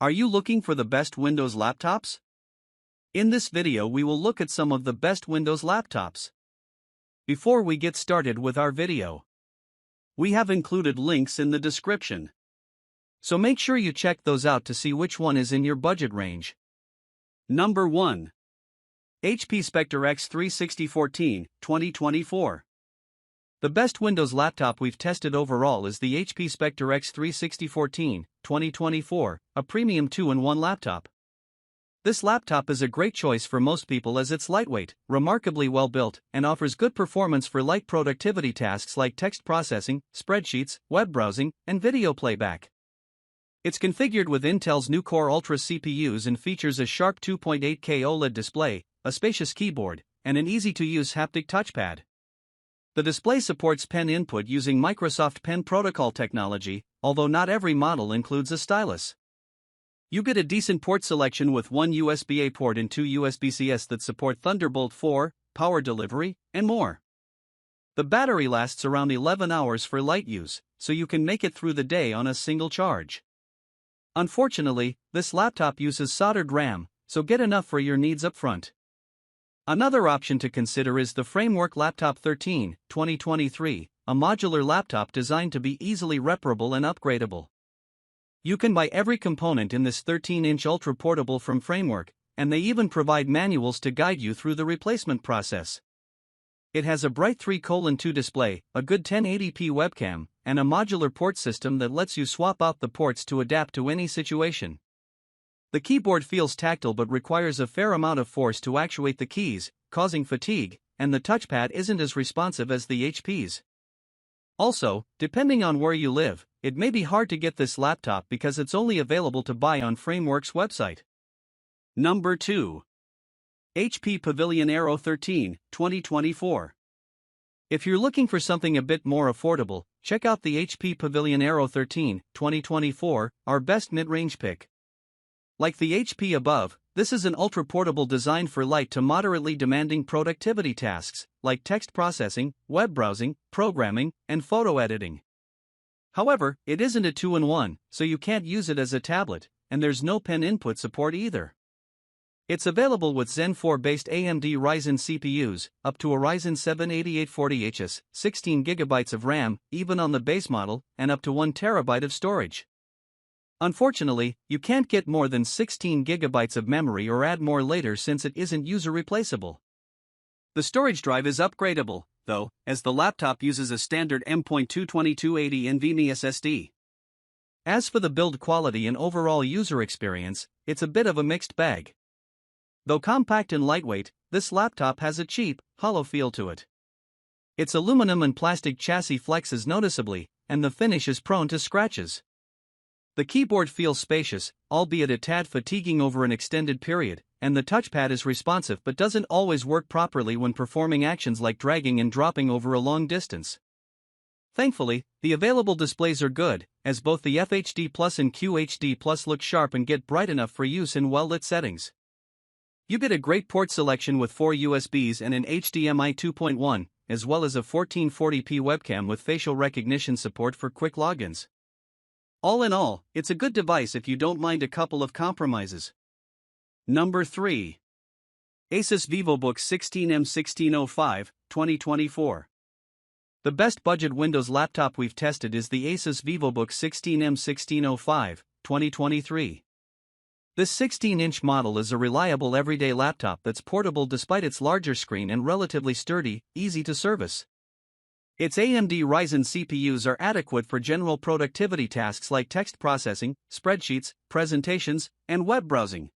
Are you looking for the best Windows laptops? In this video we will look at some of the best Windows laptops. Before we get started with our video, we have included links in the description, so make sure you check those out to see which one is in your budget range. Number 1. HP Spectre X36014, 2024. The best Windows laptop we've tested overall is the HP Spectre X36014, 2024, a premium 2-in-1 laptop. This laptop is a great choice for most people as it's lightweight, remarkably well built, and offers good performance for light productivity tasks like text processing, spreadsheets, web browsing, and video playback. It's configured with Intel's new Core Ultra CPUs and features a sharp 2.8K OLED display, a spacious keyboard, and an easy-to-use haptic touchpad. The display supports pen input using Microsoft Pen Protocol technology, although not every model includes a stylus. You get a decent port selection with one USB-A port and two USB-Cs that support Thunderbolt 4, power delivery, and more. The battery lasts around 11 hours for light use, so you can make it through the day on a single charge. Unfortunately, this laptop uses soldered RAM, so get enough for your needs up front. Another option to consider is the Framework Laptop 13, 2023, a modular laptop designed to be easily reparable and upgradable. You can buy every component in this 13-inch ultra-portable from Framework, and they even provide manuals to guide you through the replacement process. It has a bright 3:2 display, a good 1080p webcam, and a modular port system that lets you swap out the ports to adapt to any situation. The keyboard feels tactile but requires a fair amount of force to actuate the keys, causing fatigue, and the touchpad isn't as responsive as the HP's. Also, depending on where you live, it may be hard to get this laptop because it's only available to buy on Framework's website. Number 2. HP Pavilion Aero 13, 2024. If you're looking for something a bit more affordable, check out the HP Pavilion Aero 13, 2024, our best mid-range pick. Like the HP above, this is an ultra-portable designed for light to moderately demanding productivity tasks, like text processing, web browsing, programming, and photo editing. However, it isn't a 2-in-1, so you can't use it as a tablet, and there's no pen input support either. It's available with Zen 4-based AMD Ryzen CPUs, up to a Ryzen 7 8840HS, 16GB of RAM, even on the base model, and up to 1TB of storage. Unfortunately, you can't get more than 16 GB of memory or add more later since it isn't user replaceable. The storage drive is upgradable, though, as the laptop uses a standard M.2 2280 NVMe SSD. As for the build quality and overall user experience, it's a bit of a mixed bag. Though compact and lightweight, this laptop has a cheap, hollow feel to it. Its aluminum and plastic chassis flexes noticeably, and the finish is prone to scratches. The keyboard feels spacious, albeit a tad fatiguing over an extended period, and the touchpad is responsive but doesn't always work properly when performing actions like dragging and dropping over a long distance. Thankfully, the available displays are good, as both the FHD Plus and QHD Plus look sharp and get bright enough for use in well-lit settings. You get a great port selection with 4 USBs and an HDMI 2.1, as well as a 1440p webcam with facial recognition support for quick logins. All in all, it's a good device if you don't mind a couple of compromises. Number 3. ASUS Vivobook 16M1605, 2024. The best budget Windows laptop we've tested is the ASUS Vivobook 16M1605, 2023. This 16-inch model is a reliable everyday laptop that's portable despite its larger screen and relatively sturdy, easy to service. Its AMD Ryzen CPUs are adequate for general productivity tasks like text processing, spreadsheets, presentations, and web browsing.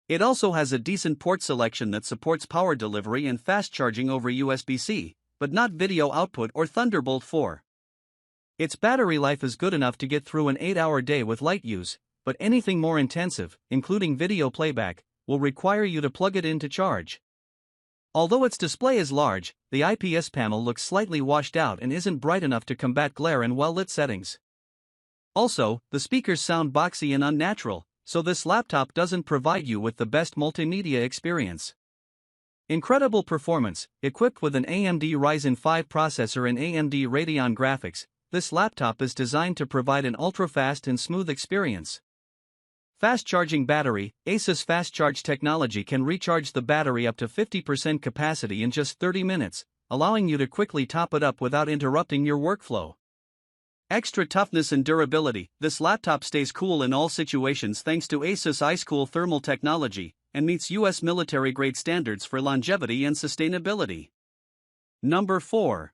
It also has a decent port selection that supports power delivery and fast charging over USB-C, but not video output or Thunderbolt 4. Its battery life is good enough to get through an 8-hour day with light use, but anything more intensive, including video playback, will require you to plug it in to charge. Although its display is large, the IPS panel looks slightly washed out and isn't bright enough to combat glare in well-lit settings. Also, the speakers sound boxy and unnatural, so this laptop doesn't provide you with the best multimedia experience. Incredible performance, equipped with an AMD Ryzen 5 processor and AMD Radeon graphics, this laptop is designed to provide an ultra-fast and smooth experience. Fast charging battery. ASUS fast charge technology can recharge the battery up to 50% capacity in just 30 minutes, allowing you to quickly top it up without interrupting your workflow. Extra toughness and durability. This laptop stays cool in all situations thanks to ASUS ice-cool thermal technology and meets US military-grade standards for longevity and sustainability. Number 4.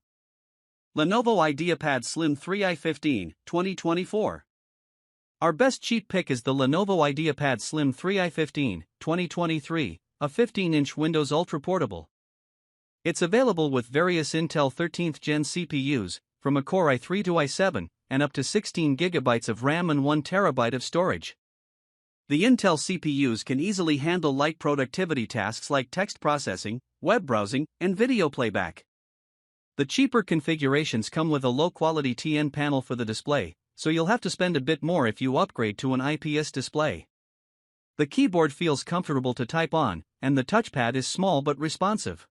Lenovo IdeaPad Slim 3i15, 2024. Our best cheap pick is the Lenovo IdeaPad Slim 3i15, 2023, a 15-inch Windows Ultra portable. It's available with various Intel 13th Gen CPUs, from a Core i3 to i7, and up to 16 GB of RAM and 1 TB of storage. The Intel CPUs can easily handle light productivity tasks like text processing, web browsing, and video playback. The cheaper configurations come with a low-quality TN panel for the display, so you'll have to spend a bit more if you upgrade to an IPS display. The keyboard feels comfortable to type on, and the touchpad is small but responsive.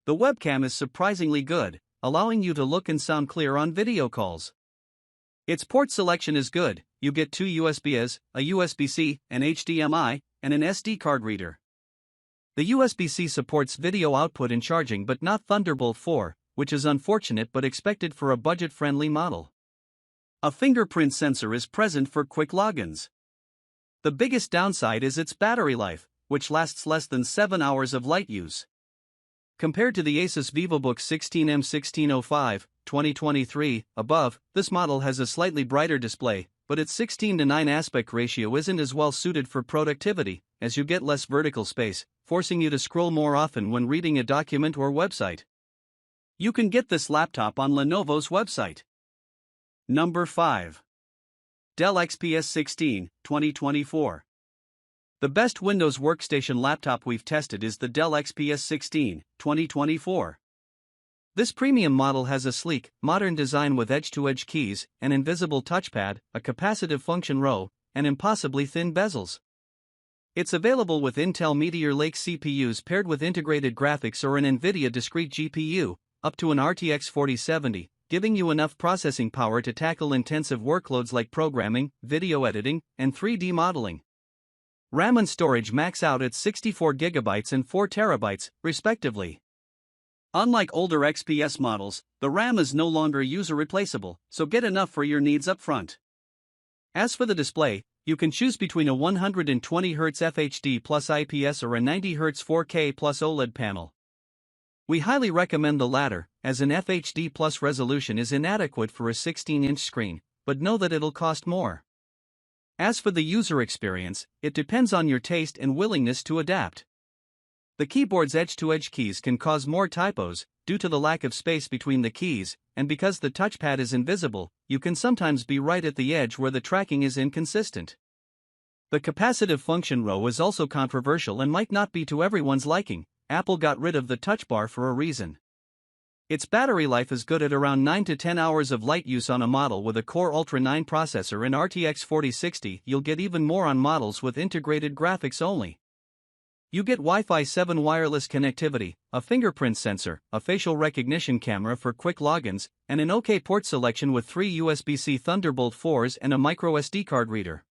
The webcam is surprisingly good, allowing you to look and sound clear on video calls. Its port selection is good. You get 2 USBs, a USB-C, an HDMI, and an SD card reader. The USB-C supports video output and charging but not Thunderbolt 4, which is unfortunate but expected for a budget-friendly model. A fingerprint sensor is present for quick logins. The biggest downside is its battery life, which lasts less than 7 hours of light use. Compared to the ASUS Vivobook 16M1605, 2023, above, this model has a slightly brighter display, but its 16:9 aspect ratio isn't as well suited for productivity, as you get less vertical space, forcing you to scroll more often when reading a document or website. You can get this laptop on Lenovo's website. Number 5. Dell XPS 16, 2024. The best Windows workstation laptop we've tested is the Dell XPS 16, 2024. This premium model has a sleek, modern design with edge-to-edge keys, an invisible touchpad, a capacitive function row, and impossibly thin bezels. It's available with Intel Meteor Lake CPUs paired with integrated graphics or an NVIDIA discrete GPU, up to an RTX 4070, giving you enough processing power to tackle intensive workloads like programming, video editing, and 3D modeling. RAM and storage max out at 64 GB and 4 TB, respectively. Unlike older XPS models, the RAM is no longer user-replaceable, so get enough for your needs up front. As for the display, you can choose between a 120Hz FHD plus IPS or a 90Hz 4K plus OLED panel. We highly recommend the latter, as an FHD plus resolution is inadequate for a 16-inch screen, but know that it'll cost more. As for the user experience, it depends on your taste and willingness to adapt. The keyboard's edge-to-edge keys can cause more typos, due to the lack of space between the keys, and because the touchpad is invisible, you can sometimes be right at the edge where the tracking is inconsistent. The capacitive function row is also controversial and might not be to everyone's liking. Apple got rid of the touch bar for a reason. Its battery life is good at around 9 to 10 hours of light use on a model with a Core Ultra 9 processor and RTX 4060. You'll get even more on models with integrated graphics only. You get Wi-Fi 7 wireless connectivity, a fingerprint sensor, a facial recognition camera for quick logins, and an OK port selection with 3 USB-C Thunderbolt 4s and a microSD card reader.